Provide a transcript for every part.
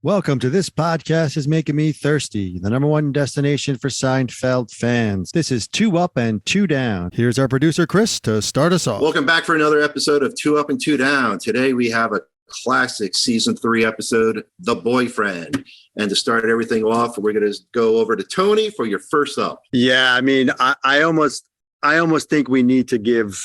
Welcome to This Podcast is Making Me Thirsty, the number one destination for Seinfeld fans. This is Two Up and Two Down. Here's our producer, Chris, to start us off. Welcome back for another episode of Two Up and Two Down. Today we have a classic season 3 episode, The Boyfriend. And to start everything off, we're going to go over to Tony for your first up. Yeah, I mean, I almost think we need to give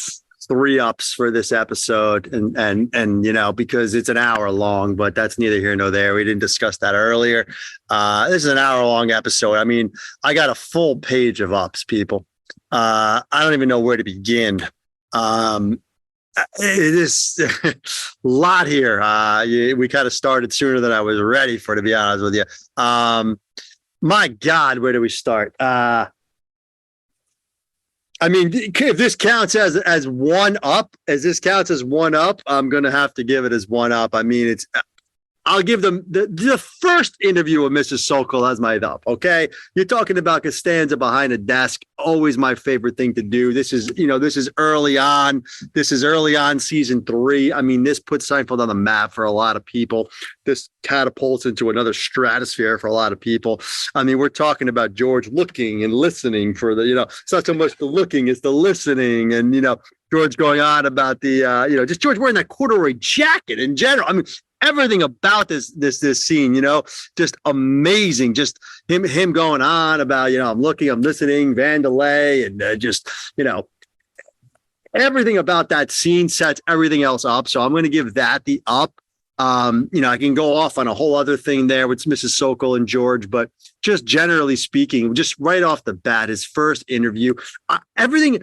3 ups for this episode and you know, because it's an hour long, but that's neither here nor there. We didn't discuss that earlier. This is an hour long episode. I mean, I got a full page of ups, people. I don't even know where to begin. It is a lot here. We kind of started sooner than I was ready for, to be honest with you. My God, where do we start? I mean, if this counts as one up, I'm going to have to give it as one up. I mean, I'll give them the first interview of Mrs. Sokol as my up. Okay. You're talking about Costanza behind a desk. Always my favorite thing to do. This is early on. This is early on season 3. I mean, this puts Seinfeld on the map for a lot of people. This catapults into another stratosphere for a lot of people. I mean, we're talking about George looking and listening for it's not so much the looking, it's the listening. And, George going on about just George wearing that corduroy jacket in general. I mean, everything about this scene, just amazing. Just him going on about, I'm looking, I'm listening, Vandelay, and everything about that scene sets everything else up. So I'm going to give that the up. I can go off on a whole other thing there with Mrs. Sokol and George, but just generally speaking, just right off the bat, his first interview, everything.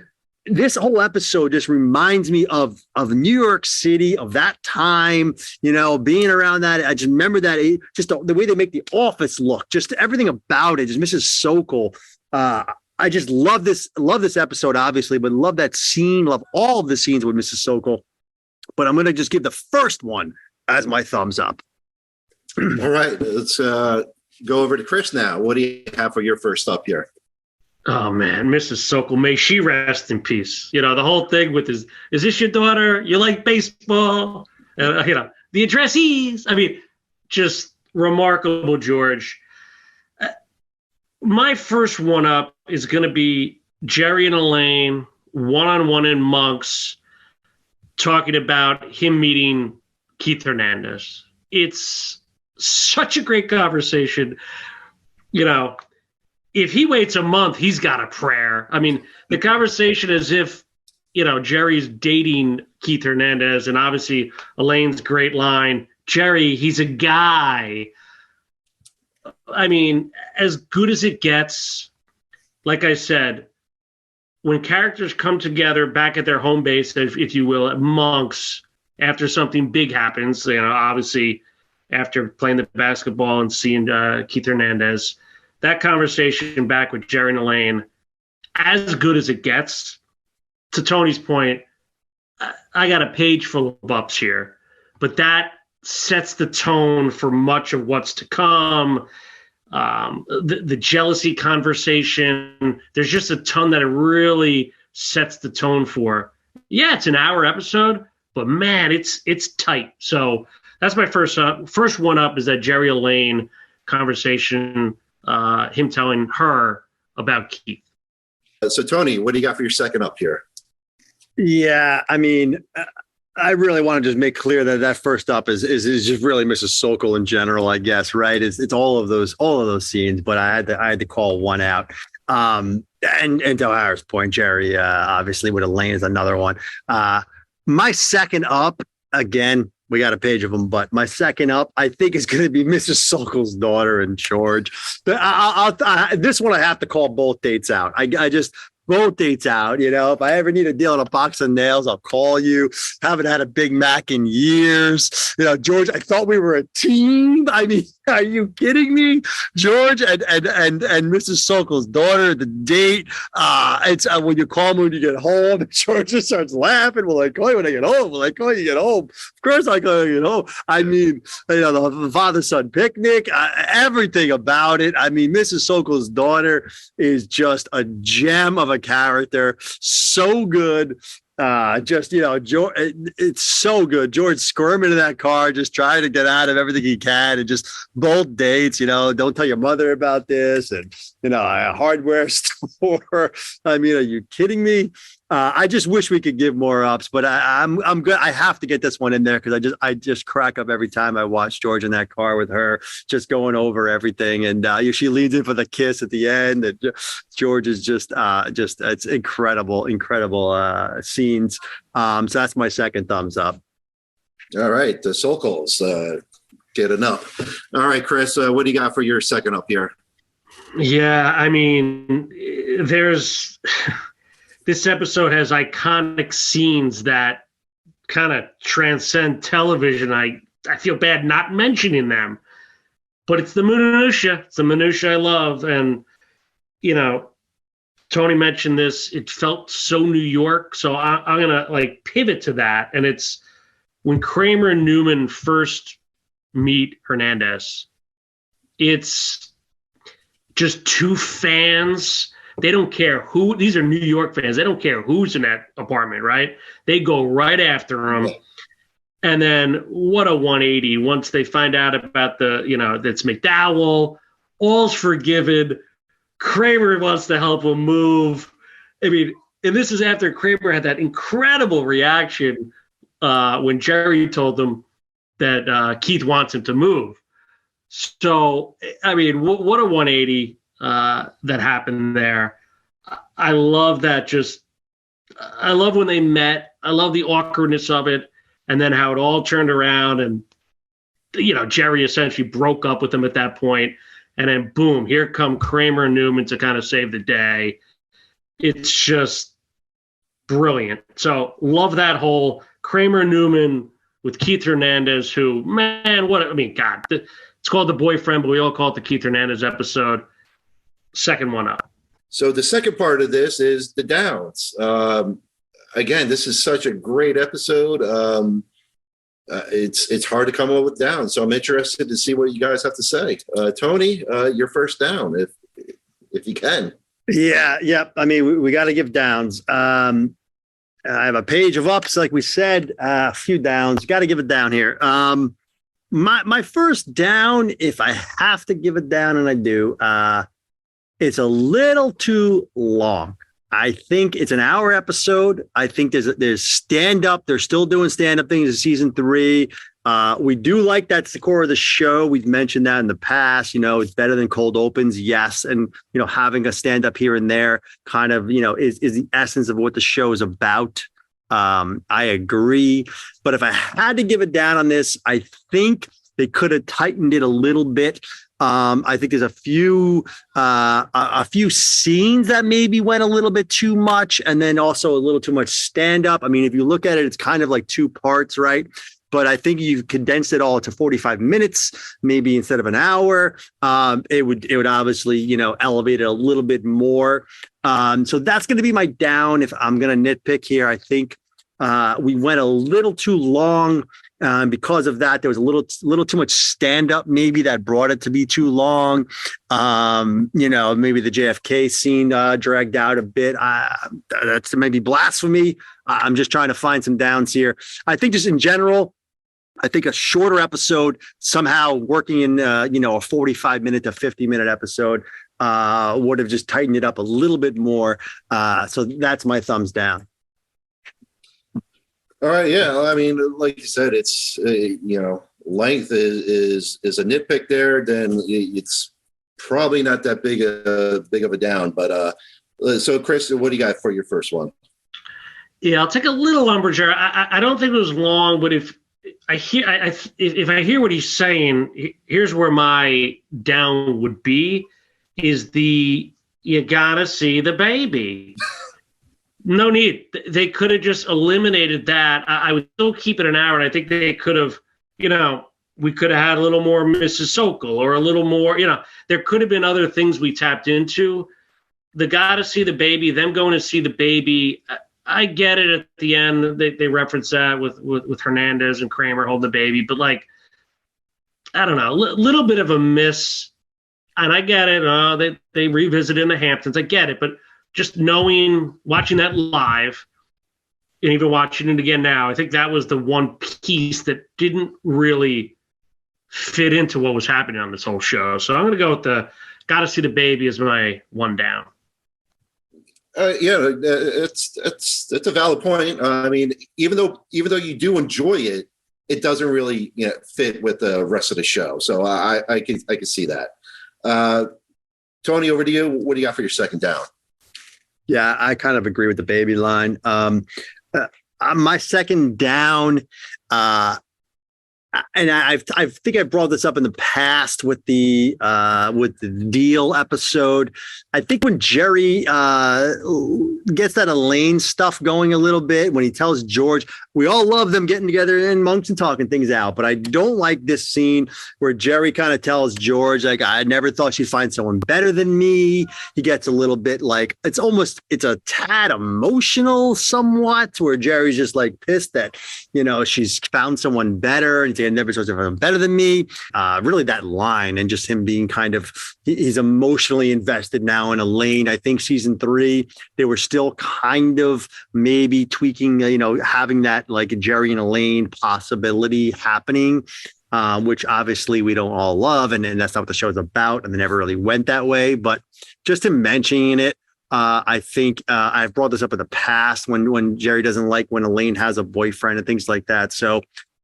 This whole episode just reminds me of New York City, of that time, being around that. I just remember that, just the way they make the office look, just everything about it, just Mrs. Sokol. I just love this episode, obviously, but love that scene, love all of the scenes with Mrs. Sokol. But I'm going to just give the first one as my thumbs up. All right, let's go over to Chris now. What do you have for your first up here? Oh man, Mrs. Sokol, may she rest in peace. The whole thing with is this your daughter? You like baseball? The addressees. I mean, just remarkable, George. My first one up is going to be Jerry and Elaine one-on-one in Monks talking about him meeting Keith Hernandez. It's such a great conversation. If he waits a month, he's got a prayer. I mean, the conversation is if, Jerry's dating Keith Hernandez, and obviously Elaine's great line, Jerry, he's a guy. I mean, as good as it gets, like I said, when characters come together back at their home base, if you will, at Monks, after something big happens, obviously after playing the basketball and seeing Keith Hernandez, that conversation back with Jerry and Elaine, as good as it gets. To Tony's point, I got a page full of ups here, but that sets the tone for much of what's to come. The jealousy conversation, there's just a ton that it really sets the tone for. Yeah, it's an hour episode, but man, it's tight. So that's my first one up is that Jerry Elaine conversation. Him telling her about Keith. So, Tony, what do you got for your second up here? Yeah, I mean, I really want to just make clear that first up is just really Mrs. Sokol in general, I guess, right? It's all of those scenes, but I had to call one out. And to O'Hara's point, Jerry, obviously with Elaine is another one. My second up, again, we got a page of them, but my second up, I think, is going to be Mrs. Sokol's daughter and George. This one I have to call both dates out. I just both dates out. If I ever need a deal on a box of nails, I'll call you. Haven't had a Big Mac in years. George, I thought we were a team. I mean, are you kidding me? George and Mrs. Sokol's daughter, the date. It's when you call me when you get home. George just starts laughing. Will I call you when I get home? Will I call you when you get home? Of course I call you when I get home. I mean, the father-son picnic, everything about it. I mean, Mrs. Sokol's daughter is just a gem of a character. So good. Just, George, it's so good. George squirming in that car, just trying to get out of everything he can, and just bold dates, don't tell your mother about this. And, a hardware store. I mean, are you kidding me? I just wish we could give more ups, but I'm good. I have to get this one in there because I just crack up every time I watch George in that car with her, just going over everything. And she leans in for the kiss at the end. And George is just it's incredible scenes. So that's my second thumbs up. All right, the Sokols get enough. All right, Chris, what do you got for your second up here? Yeah, I mean, this episode has iconic scenes that kind of transcend television. I feel bad not mentioning them, but it's the minutia. It's the minutia I love. And, Tony mentioned this. It felt so New York. So I'm going to pivot to that. And it's when Kramer and Newman first meet Hernandez. It's just two fans. They don't care who. These are New York fans. They don't care who's in that apartment, right? They go right after him. And then what a 180 once they find out about that's McDowell. All's forgiven. Kramer wants to help him move. I mean, and this is after Kramer had that incredible reaction when Jerry told them that Keith wants him to move. So, I mean, what a 180 that happened there. I love that. I love when they met. I love the awkwardness of it, and then how it all turned around. And Jerry essentially broke up with him at that point, and then boom, here come Kramer and Newman to kind of save the day. It's just brilliant. So love that whole Kramer and Newman with Keith Hernandez. Who, man, God, it's called The Boyfriend, but we all call it the Keith Hernandez episode. Second one up. So the second part of this is the downs. Again, this is such a great episode. It's hard to come up with downs. So I'm interested to see what you guys have to say. Tony, your first down, if you can. Yeah. Yep. I mean, we got to give downs. I have a page of ups, like we said, a few downs. Got to give it down here. My first down, if I have to give it down, and I do, it's a little too long. I think it's an hour episode. I think there's stand-up. They're still doing stand-up things in season 3. We do like that's the core of the show. We've mentioned that in the past. It's better than cold opens, yes. And, having a stand-up here and there kind of, is the essence of what the show is about. I agree. But if I had to give it down on this, I think they could have tightened it a little bit. I think there's a few scenes that maybe went a little bit too much, and then also a little too much stand up. I mean, if you look at it, it's kind of like 2 parts, right? But I think you condensed it all to 45 minutes, maybe instead of an hour. It would obviously, elevate it a little bit more. So that's going to be my down. If I'm going to nitpick here, I think we went a little too long. Because of that, there was a little too much stand up. Maybe that brought it to be too long. Maybe the JFK scene dragged out a bit. That's maybe blasphemy. I'm just trying to find some downs here. I think just in general, I think a shorter episode somehow working in, a 45-minute to 50-minute episode would have just tightened it up a little bit more. So that's my thumbs down. All right, yeah. I mean, like you said, it's length is a nitpick there. Then it's probably not that big of a down. But so, Chris, what do you got for your first one? Yeah, I'll take a little umbrage. I don't think it was long, but if I hear what he's saying, here's where my down would be: is you gotta see the baby. No need. They could have just eliminated that. I would still keep it an hour, and I think they could have, we could have had a little more Mrs. Sokol or a little more, there could have been other things we tapped into. The gotta see the baby, them going to see the baby. I get it at the end. They reference that with Hernandez and Kramer holding the baby, but I don't know, a little bit of a miss. And I get it. They revisited in the Hamptons. I get it, but just watching that live, and even watching it again now, I think that was the one piece that didn't really fit into what was happening on this whole show. So I'm going to go with the gotta see the baby as my one down. It's a valid point. I mean, even though you do enjoy it, it doesn't really fit with the rest of the show. So I can see that. Tony, over to you. What do you got for your second down? Yeah, I kind of agree with the baby line. My second down, and I think I brought this up in the past with the Deal episode. I think when Jerry gets that Elaine stuff going a little bit, when he tells George, we all love them getting together in Monks and talking things out, but I don't like this scene where Jerry kind of tells George, like, I never thought she'd find someone better than me. He gets a little bit like, it's a tad emotional somewhat, where Jerry's just like pissed that, she's found someone better and saying never thought she'd find someone better than me. Really that line, and just him being kind of, he's emotionally invested now in Elaine. I think season 3, they were still kind of maybe tweaking, having that like Jerry and Elaine possibility happening, which obviously we don't all love. And that's not what the show is about. And they never really went that way. But just him mentioning it, I think I've brought this up in the past when Jerry doesn't like when Elaine has a boyfriend and things like that. So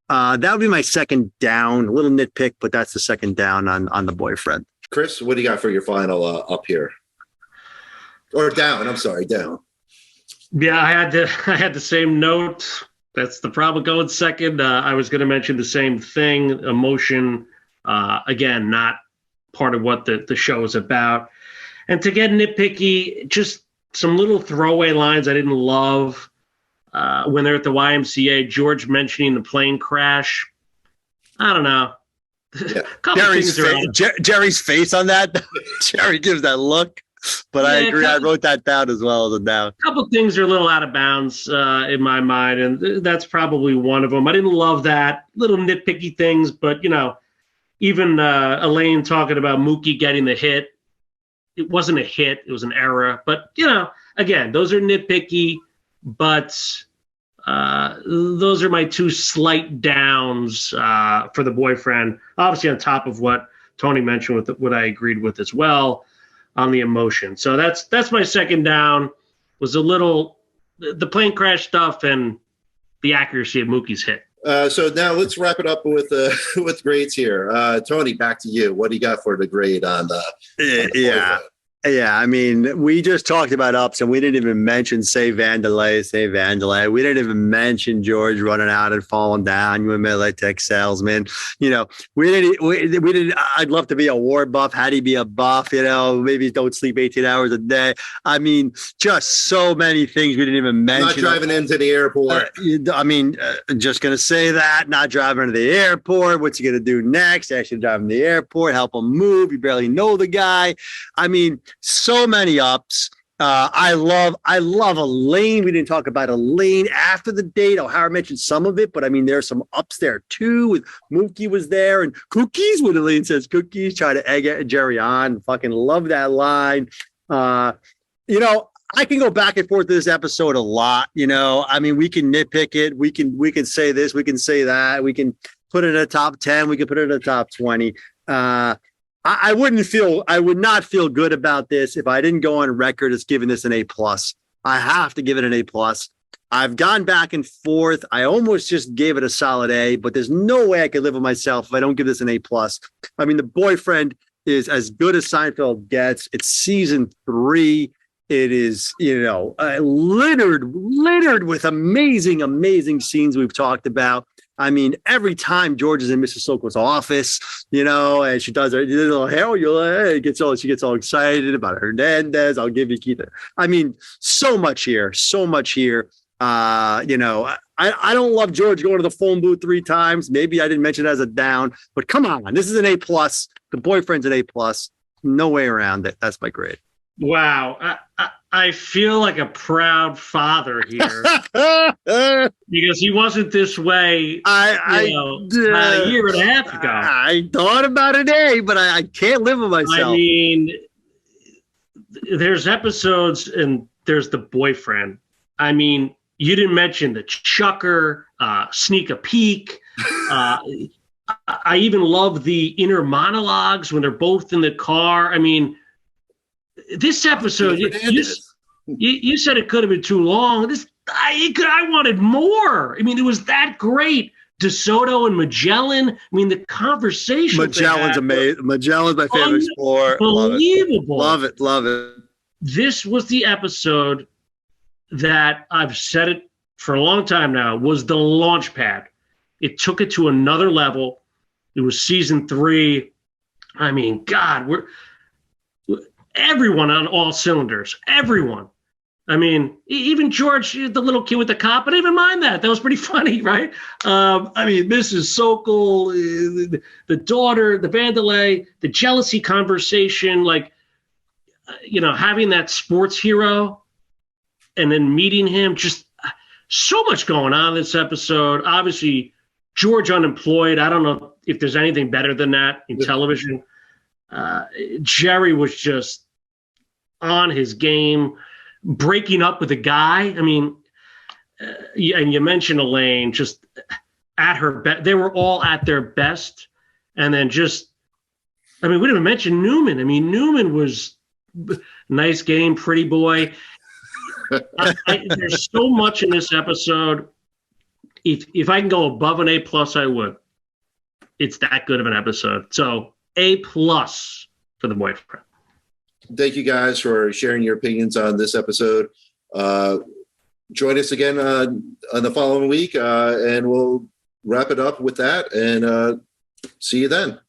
that would be my second down. A little nitpick, but that's the second down on the boyfriend. Chris, what do you got for your final up here? Or down? I'm sorry, down. Yeah, I had the same note. That's the problem going second. I was going to mention the same thing. Emotion, again, not part of what the show is about. And to get nitpicky, just some little throwaway lines I didn't love. When they're at the YMCA, George mentioning the plane crash. I don't know. Yeah. Jerry's face on that. Jerry gives that look. But yeah, I agree. I wrote that down as well as a down. A couple things are a little out of bounds in my mind, and that's probably one of them. I didn't love that. Little nitpicky things, but, even Elaine talking about Mookie getting the hit. It wasn't a hit. It was an error. But, again, those are nitpicky, but those are my two slight downs for the boyfriend. Obviously, on top of what Tony mentioned with what I agreed with as well on the emotion. So that's my second down, was a little the plane crash stuff and the accuracy of Mookie's hit. So now let's wrap it up with grades here. Tony, back to you. What do you got for the grade on the boyfriend? Yeah, I mean, we just talked about ups, and we didn't even mention say Vandalay. We didn't even mention George running out and falling down. You admit like tech salesman. We didn't. I'd love to be a war buff. Had he be a buff? Maybe don't sleep 18 hours a day. I mean, just so many things we didn't even mention. Not driving into the airport. Just gonna say that. Not driving to the airport. What's he gonna do next? Actually drive him to the airport. Help him move. You barely know the guy. I mean, so many ups. I love Elaine. We didn't talk about Elaine after the date. O'Hara mentioned some of it, but I mean, there's some ups there too. With Mookie was there, and cookies. When Elaine says cookies, try to egg Jerry on. Fucking love that line. I can go back and forth to this episode a lot. I mean, we can nitpick it. We can say this. We can say that. We can put it in a top 10. We can put it in a top 20. I would not feel good about this if I didn't go on record as giving this an A+. I have to give it an A+. I've gone back and forth. I almost just gave it a solid A, but there's no way I could live with myself if I don't give this an A+. I mean, the boyfriend is as good as Seinfeld gets. It's season 3. It is, littered with amazing scenes we've talked about. I mean, every time George is in Mrs. Sokol's office, and she does her little hair, she gets all excited about Hernandez. I'll give you Keith. I mean, so much here. I don't love George going to the phone booth 3 times. Maybe I didn't mention it as a down, but come on, this is an A+. The boyfriend's an A+. No way around it. That's my grade. Wow. I feel like a proud father here because he wasn't this way a year and a half ago. I thought about an A, but I can't live with myself. I mean, there's episodes and there's the boyfriend. I mean, you didn't mention the chucker, sneak a peek. I even love the inner monologues when they're both in the car. I mean, this episode, you said it could have been too long. I wanted more. I mean, it was that great. DeSoto and Magellan. I mean, the conversation. Magellan's amazing. Magellan's my favorite sport. Unbelievable. Love it. This was the episode that I've said it for a long time now, was the launch pad. It took it to another level. It was season 3. I mean, God, everyone on all cylinders. Everyone. I mean, even George, the little kid with the cop, I didn't even mind that. That was pretty funny, right? I mean, Mrs. Sokol, the daughter, the Vandelay, the jealousy conversation, like, having that sports hero and then meeting him, just so much going on in this episode. Obviously, George unemployed. I don't know if there's anything better than that in television. Jerry was just on his game, breaking up with a guy. I mean, and you mentioned Elaine, just at her best. They were all at their best. And then we didn't even mention Newman. I mean, Newman was nice game, pretty boy. There's so much in this episode. If I can go above an A+, I would. It's that good of an episode. So A+ for the boyfriend. Thank you guys for sharing your opinions on this episode. Join us again on the following week, and we'll wrap it up with that. And see you then.